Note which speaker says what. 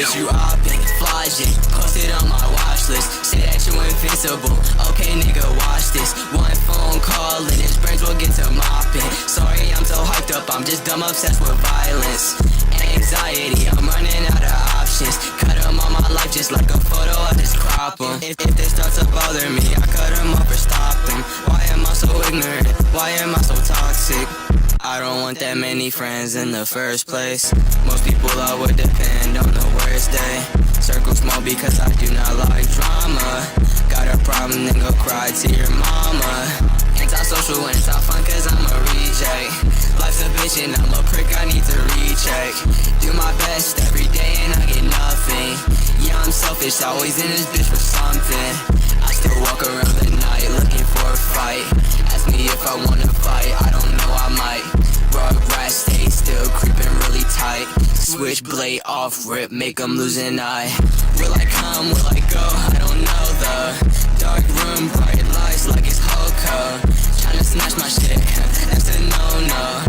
Speaker 1: Bitch, you robbing, flogging, posted on my watch list. Say that you invincible, okay nigga, watch this. One phone call and his brains will get to mopping. Sorry I'm so hyped up, I'm just dumb obsessed with violence. Anxiety, I'm running out of options. Cut them all my life just like a photo, I just crop them. If they start to bother me, I cut them off or stop them. Why am I so ignorant? Why am I so toxic? I don't want that many friends in the first place. Most people I would depend on the worst day. Circle small because I do not like drama. Got a problem, then go cry to your mama. Antisocial, anti-fun cause I'm a reject. Life's a bitch and I'm a prick, I need to recheck. Do my best every day and I get nothing. Yeah, I'm selfish, always in this bitch for something. I still walk around the night looking for a fight. Ask me if I wanna fight, I don't know, I might. Rugrats stay still, creeping really tight. Switchblade off rip, make them lose an eye. Will I come, will I go, I don't know the dark room, bright lights like it's Hoko. Tryna snatch my shit, that's a no-no.